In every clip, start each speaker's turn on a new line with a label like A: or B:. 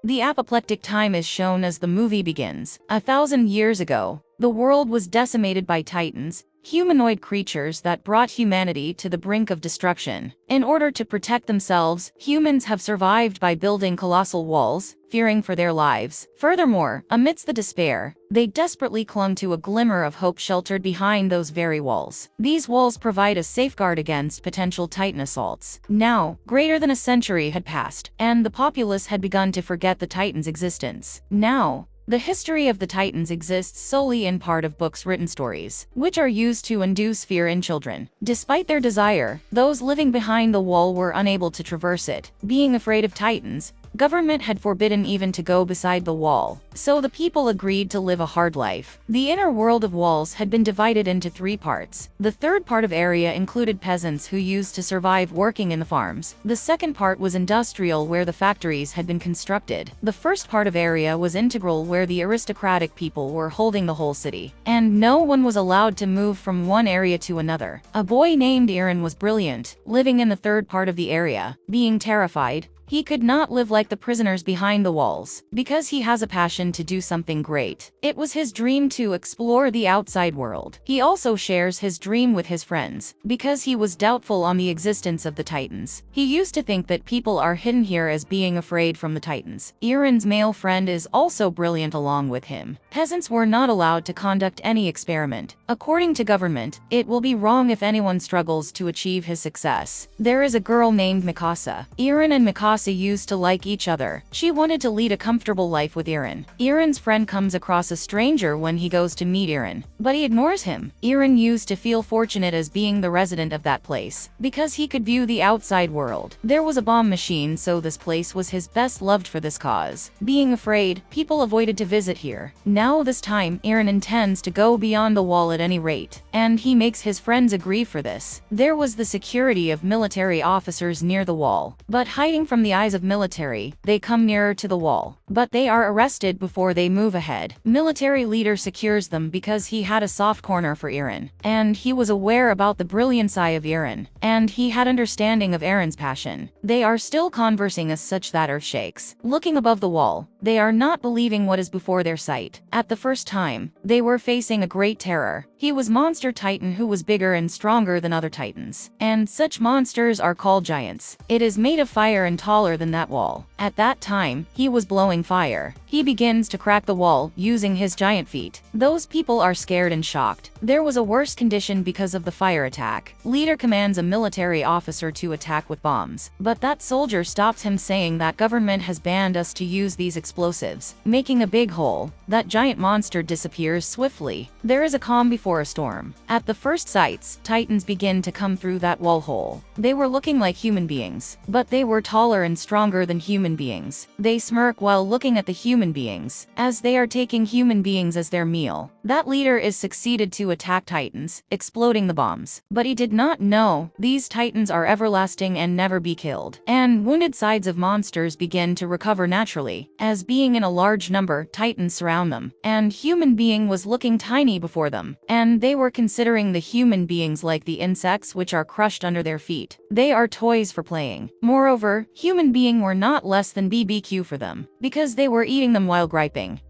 A: The apoplectic time is shown as the movie begins. 1,000 years ago, the world was decimated by Titans, humanoid creatures that brought humanity to the brink of destruction. In order to protect themselves, humans have survived by building colossal walls, fearing for their lives. Furthermore, amidst the despair, they desperately clung to a glimmer of hope sheltered behind those very walls. These walls provide a safeguard against potential Titan assaults. Now, greater than a century had passed, and the populace had begun to forget the Titans' existence. Now, the history of the Titans exists solely in part of books written stories, which are used to induce fear in children. Despite their desire, those living behind the wall were unable to traverse it. Being afraid of Titans, government had forbidden even to go beside the wall, so the people agreed to live a hard life. The inner world of walls had been divided into 3 parts. The third part of area included peasants who used to survive working in the farms. The second part was industrial, where the factories had been constructed. The first part of area was integral, where the aristocratic people were holding the whole city, and no one was allowed to move from one area to another. A boy named Eren was brilliant, living in the third part of the area. Being terrified, he could not live like the prisoners behind the walls, because he has a passion to do something great. It was his dream to explore the outside world. He also shares his dream with his friends, because he was doubtful on the existence of the Titans. He used to think that people are hidden here as being afraid from the Titans. Eren's male friend is also brilliant along with him. Peasants were not allowed to conduct any experiment. According to government, it will be wrong if anyone struggles to achieve his success. There is a girl named Mikasa. Eren and Mikasa used to like each other. She wanted to lead a comfortable life with Eren. Eren's friend comes across a stranger when he goes to meet Eren, but he ignores him. Eren used to feel fortunate as being the resident of that place, because he could view the outside world. There was a bomb machine, so this place was his best loved for this cause. Being afraid, people avoided to visit here. Now this time, Eren intends to go beyond the wall at any rate, and he makes his friends agree for this. There was the security of military officers near the wall, but hiding from the eyes of military, they come nearer to the wall, but they are arrested before they move ahead. Military leader secures them because he had a soft corner for Eren, and he was aware about the brilliant eye of Eren, and he had understanding of Eren's passion. They are still conversing as such that earth shakes. Looking above the wall, they are not believing what is before their sight. At the first time, they were facing a great terror. He was Monster Titan who was bigger and stronger than other Titans, and such monsters are called giants. It is made of fire and taller than that wall. At that time, he was blowing fire. He begins to crack the wall using his giant feet. Those people are scared and shocked. There was a worse condition because of the fire attack. Leader commands a military officer to attack with bombs, but that soldier stops him, saying that government has banned us to use these explosives, making a big hole. That giant monster disappears swiftly. There is a calm before a storm. At the first sights, Titans begin to come through that wall hole. They were looking like human beings, but they were taller and stronger than human beings. They smirk while looking at the human beings, as they are taking human beings as their meal. That leader is succeeded to attack Titans, exploding the bombs. But he did not know these Titans are everlasting and never be killed. And wounded sides of monsters begin to recover naturally, as being in a large number, Titans surround them. And human being was looking tiny before them, and they were considering the human beings like the insects which are crushed under their feet. They are toys for playing. Moreover, human being were not less than BBQ for them, because they were eating them while griping.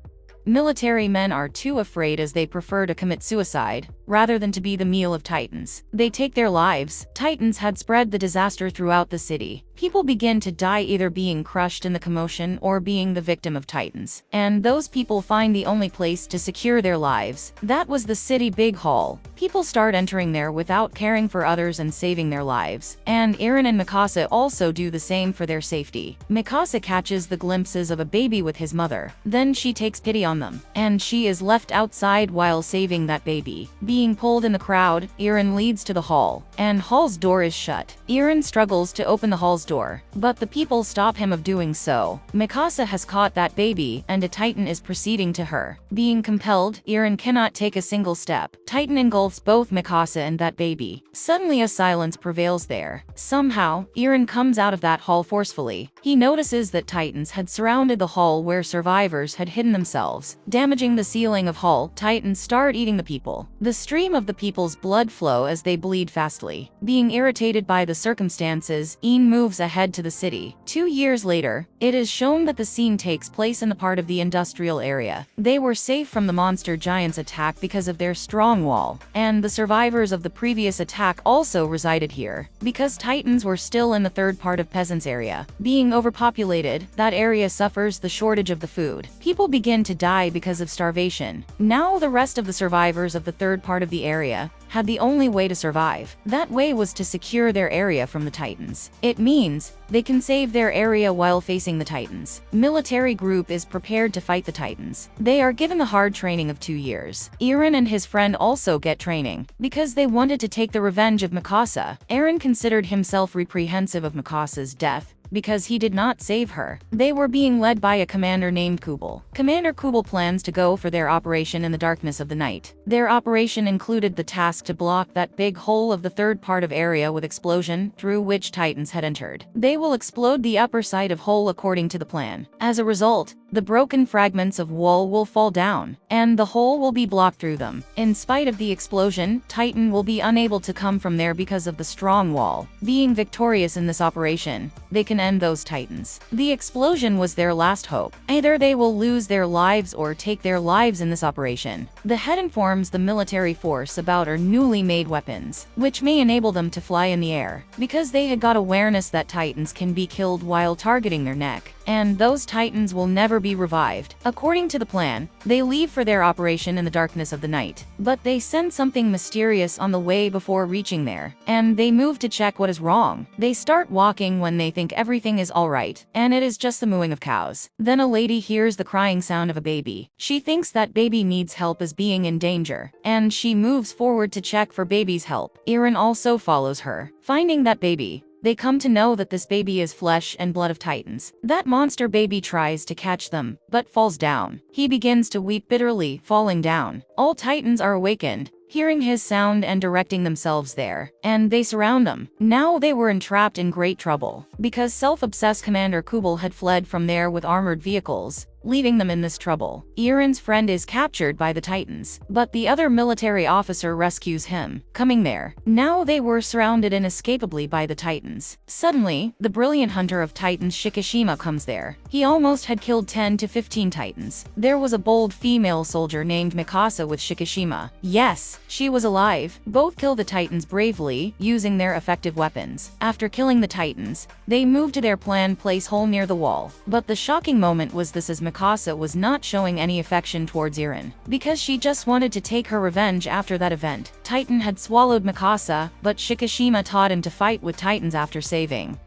A: Military men are too afraid, as they prefer to commit suicide rather than to be the meal of Titans. They take their lives. Titans had spread the disaster throughout the city. People begin to die, either being crushed in the commotion or being the victim of Titans. And those people find the only place to secure their lives. That was the city big hall. People start entering there without caring for others and saving their lives. And Eren and Mikasa also do the same for their safety. Mikasa catches the glimpses of a baby with his mother. Then she takes pity on them, and she is left outside while saving that baby. Being pulled in the crowd, Eren leads to the hall, and hall's door is shut. Eren struggles to open the hall's door, but the people stop him of doing so. Mikasa has caught that baby, and a Titan is proceeding to her. Being compelled, Eren cannot take a single step. Titan engulfs both Mikasa and that baby. Suddenly a silence prevails there. Somehow, Eren comes out of that hall forcefully. He notices that Titans had surrounded the hall where survivors had hidden themselves, damaging the ceiling of hall. Titans start eating the people. The stream of the people's blood flow as they bleed fastly. Being irritated by the circumstances, Een moves moves ahead to the city. 2 years later, it is shown that the scene takes place in the part of the industrial area. They were safe from the monster giant's attack because of their strong wall, and the survivors of the previous attack also resided here. Because Titans were still in the third part of Peasants area, being overpopulated, that area suffers the shortage of the food. People begin to die because of starvation. Now the rest of the survivors of the third part of the area had the only way to survive. That way was to secure their area from the Titans. It means they can save their area while facing the Titans. Military group is prepared to fight the Titans. They are given the hard training of 2 years. Eren and his friend also get training because they wanted to take the revenge of Mikasa. Eren considered himself reprehensive of Mikasa's death because he did not save her. They were being led by a commander named Kubel. Commander Kubel plans to go for their operation in the darkness of the night. Their operation included the task to block that big hole of the third part of area with explosion through which Titans had entered. They will explode the upper side of hole according to the plan. As a result, the broken fragments of wall will fall down, and the hole will be blocked through them. In spite of the explosion, Titan will be unable to come from there because of the strong wall. Being victorious in this operation, they can end those Titans. The explosion was their last hope. Either they will lose their lives or take their lives in this operation. The head informs the military force about our newly made weapons, which may enable them to fly in the air, because they had got awareness that Titans can be killed while targeting their neck, and those Titans will never be revived. According to the plan, they leave for their operation in the darkness of the night, but they sense something mysterious on the way before reaching there, and they move to check what is wrong. They start walking when they think everything is alright, and it is just the mooing of cows. Then a lady hears the crying sound of a baby. She thinks that baby needs help as being in danger, and she moves forward to check for baby's help. Eren also follows her. Finding that baby, they come to know that this baby is flesh and blood of Titans. That monster baby tries to catch them, but falls down. He begins to weep bitterly, falling down. All Titans are awakened, hearing his sound and directing themselves there, and they surround them. Now they were entrapped in great trouble, because self-obsessed Commander Kubel had fled from there with armored vehicles, leaving them in this trouble. Eren's friend is captured by the Titans, but the other military officer rescues him. Coming there, now they were surrounded inescapably by the Titans. Suddenly, the brilliant hunter of Titans Shikishima comes there. He almost had killed 10 to 15 Titans. There was a bold female soldier named Mikasa with Shikishima. Yes, she was alive. Both kill the Titans bravely, using their effective weapons. After killing the Titans, they moved to their planned place hole near the wall. But the shocking moment was this, as Mikasa was not showing any affection towards Eren, because she just wanted to take her revenge after that event. Titan had swallowed Mikasa, but Shikishima taught him to fight with Titans after saving.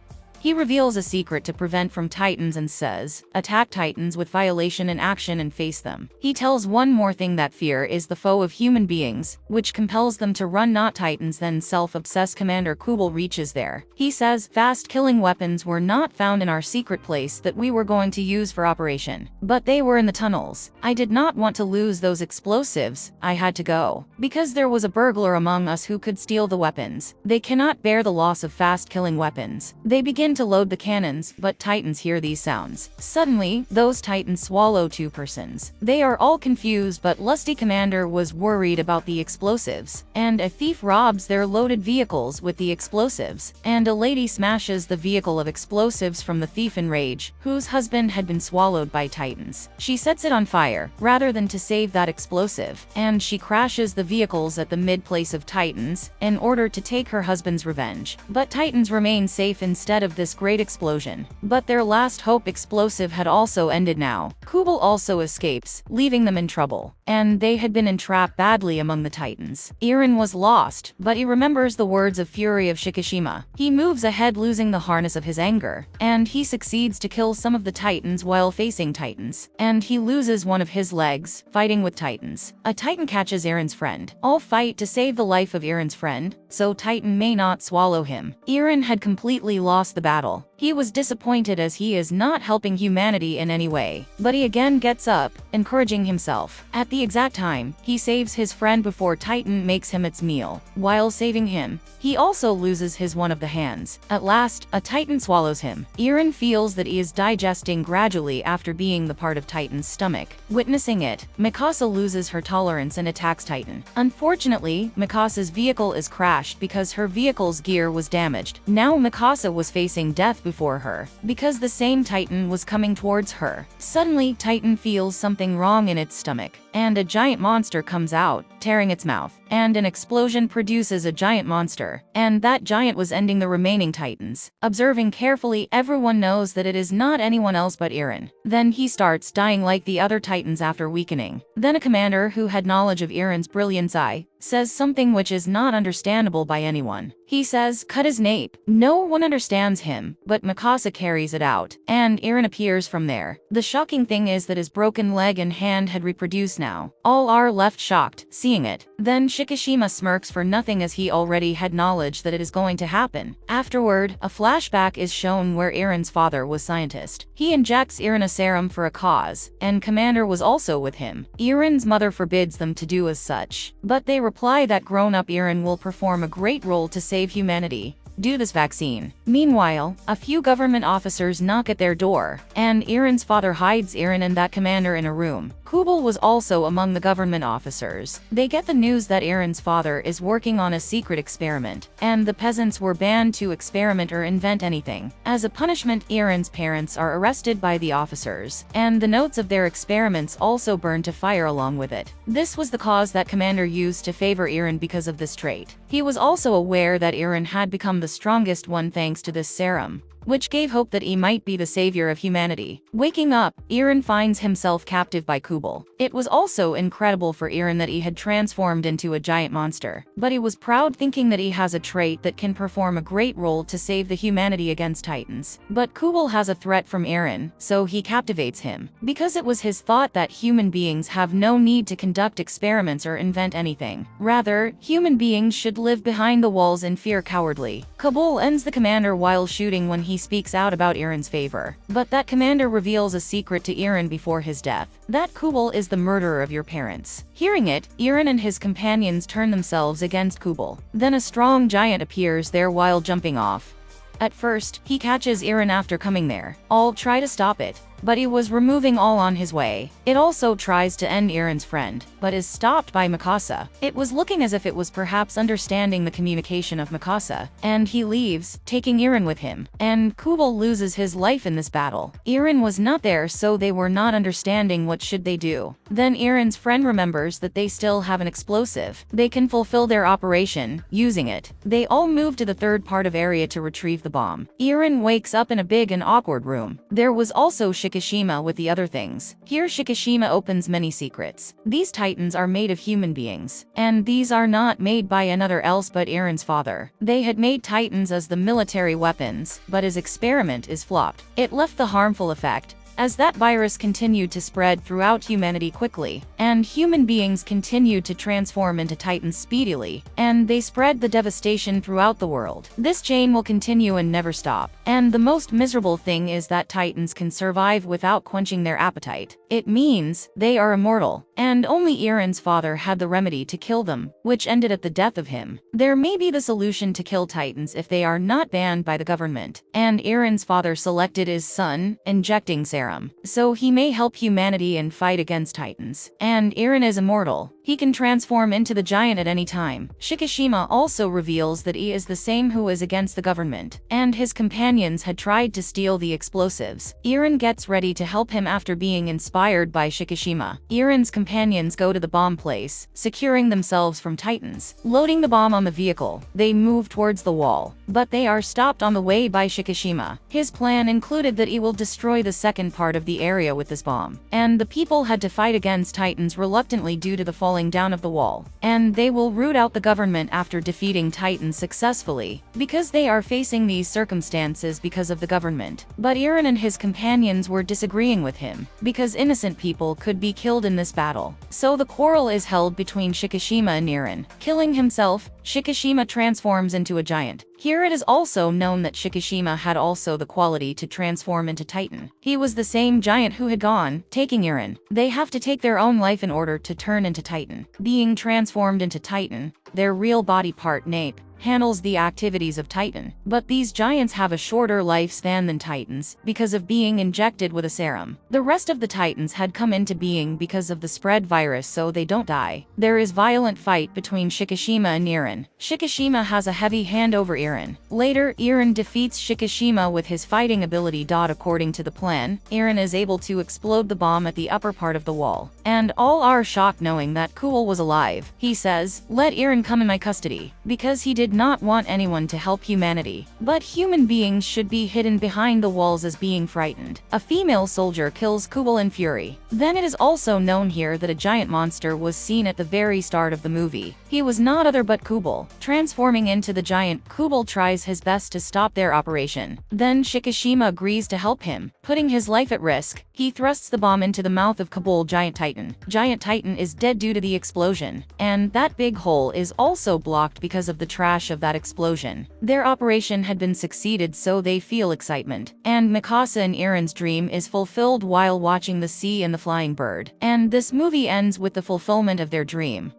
A: He reveals a secret to prevent from Titans and says, attack Titans with violation in action and face them. He tells one more thing, that fear is the foe of human beings, which compels them to run, not Titans. Then self-obsessed Commander Kubel reaches there. He says, fast-killing weapons were not found in our secret place that we were going to use for operation, but they were in the tunnels. I did not want to lose those explosives. I had to go, because there was a burglar among us who could steal the weapons. They cannot bear the loss of fast-killing weapons. They begin to load the cannons, but Titans hear these sounds. Suddenly, those Titans swallow 2 persons. They are all confused, but lusty Commander was worried about the explosives, and a thief robs their loaded vehicles with the explosives, and a lady smashes the vehicle of explosives from the thief in rage, whose husband had been swallowed by Titans. She sets it on fire, rather than to save that explosive, and she crashes the vehicles at the mid-place of Titans, in order to take her husband's revenge. But Titans remain safe instead of this great explosion. But their last hope explosive had also ended now. Kubel also escapes, leaving them in trouble, and they had been entrapped badly among the Titans. Eren was lost, but he remembers the words of fury of Shikishima. He moves ahead, losing the harness of his anger, and he succeeds to kill some of the Titans while facing Titans, and he loses one of his legs, fighting with Titans. A Titan catches Eren's friend. All fight to save the life of Eren's friend, so Titan may not swallow him. Eren had completely lost the battle, He was disappointed as he is not helping humanity in any way. But he again gets up, encouraging himself. At the exact time, he saves his friend before Titan makes him its meal. While saving him, he also loses his one of the hands. At last, a Titan swallows him. Eren feels that he is digesting gradually after being the part of Titan's stomach. Witnessing it, Mikasa loses her tolerance and attacks Titan. Unfortunately, Mikasa's vehicle is crashed because her vehicle's gear was damaged. Now Mikasa was facing death before her, because the same Titan was coming towards her. Suddenly, Titan feels something wrong in its stomach, and a giant monster comes out, tearing its mouth. And an explosion produces a giant monster, and that giant was ending the remaining Titans. Observing carefully, everyone knows that it is not anyone else but Eren. Then he starts dying like the other Titans after weakening. Then a commander who had knowledge of Eren's brilliance eye says something which is not understandable by anyone. He says, "Cut his nape." No one understands him, but Mikasa carries it out, and Eren appears from there. The shocking thing is that his broken leg and hand had reproduced now. All are left shocked, seeing it. Then Shikishima smirks for nothing as he already had knowledge that it is going to happen. Afterward, a flashback is shown where Eren's father was scientist. He injects Eren a serum for a cause, and Commander was also with him. Eren's mother forbids them to do as such, but they reply that grown-up Eren will perform a great role to save humanity. Do this vaccine. Meanwhile, a few government officers knock at their door, and Eren's father hides Eren and that commander in a room. Kubel was also among the government officers. They get the news that Eren's father is working on a secret experiment, and the peasants were banned to experiment or invent anything. As a punishment, Eren's parents are arrested by the officers, and the notes of their experiments also burned to fire along with it. This was the cause that commander used to favor Eren because of this trait. He was also aware that Eren had become the strongest one thanks to this serum, which gave hope that he might be the savior of humanity. Waking up, Eren finds himself captive by Kubel. It was also incredible for Eren that he had transformed into a giant monster, but he was proud thinking that he has a trait that can perform a great role to save the humanity against Titans. But Kubel has a threat from Eren, so he captivates him, because it was his thought that human beings have no need to conduct experiments or invent anything. Rather, human beings should live behind the walls and fear cowardly. Kubel ends the commander while shooting when he speaks out about Eren's favor, but that commander reveals a secret to Eren before his death, that Kubel is the murderer of your parents. Hearing it, Eren and his companions turn themselves against Kubel. Then a strong giant appears there while jumping off. At first, he catches Eren after coming there. All try to stop it, but he was removing all on his way. It also tries to end Eren's friend, but is stopped by Mikasa. It was looking as if it was perhaps understanding the communication of Mikasa, and he leaves, taking Eren with him. And Kubel loses his life in this battle. Eren was not there, so they were not understanding what should they do. Then Eren's friend remembers that they still have an explosive. They can fulfill their operation, using it. They all move to the third part of area to retrieve the bomb. Eren wakes up in a big and awkward room. There was also Shikishima with the other things. Here Shikishima opens many secrets. These Titans are made of human beings, and these are not made by another else but Eren's father. They had made Titans as the military weapons, but his experiment is flopped. It left the harmful effect, as that virus continued to spread throughout humanity quickly, and human beings continued to transform into Titans speedily, and they spread the devastation throughout the world. This chain will continue and never stop. And the most miserable thing is that Titans can survive without quenching their appetite. It means they are immortal, and only Eren's father had the remedy to kill them, which ended at the death of him. There may be the solution to kill Titans if they are not banned by the government, and Eren's father selected his son, injecting serum. So he may help humanity and fight against Titans. And Eren is immortal. He can transform into the giant at any time. Shikishima also reveals that he is the same who is against the government, and his companions had tried to steal the explosives. Eren gets ready to help him after being inspired by Shikishima. Eren's companions go to the bomb place, securing themselves from Titans. Loading the bomb on the vehicle, they move towards the wall, but they are stopped on the way by Shikishima. His plan included that he will destroy the second part of the area with this bomb, and the people had to fight against Titans reluctantly due to the falling down of the wall, and they will root out the government after defeating Titans successfully, because they are facing these circumstances because of the government. But Eren and his companions were disagreeing with him, because innocent people could be killed in this battle. So the quarrel is held between Shikishima and Eren. Killing himself, Shikishima transforms into a giant. Here it is also known that Shikishima had also the quality to transform into Titan. He was the same giant who had gone, taking Eren. They have to take their own life in order to turn into Titan. Being transformed into Titan, their real body part Nape handles the activities of Titan, but these giants have a shorter lifespan than Titans because of being injected with a serum. The rest of the Titans had come into being because of the spread virus, so they don't die. There is violent fight between Shikishima and Eren. Shikishima has a heavy hand over Eren. Later, Eren defeats Shikishima with his fighting ability. According to the plan, Eren is able to explode the bomb at the upper part of the wall, and all are shocked knowing that Kubal was alive. He says, "Let Eren come in my custody," because he did not want anyone to help humanity. But human beings should be hidden behind the walls as being frightened. A female soldier kills Kubal in fury. Then it is also known here that a giant monster was seen at the very start of the movie. He was not other but Kubal. Transforming into the giant, Kubal tries his best to stop their operation. Then Shikishima agrees to help him. Putting his life at risk, he thrusts the bomb into the mouth of Kubal. Giant Titan. Giant Titan is dead due to the explosion, and that big hole is also blocked because of the trash of that explosion. Their operation had been succeeded, so they feel excitement. And Mikasa and Eren's dream is fulfilled while watching the sea and the flying bird. And this movie ends with the fulfillment of their dream.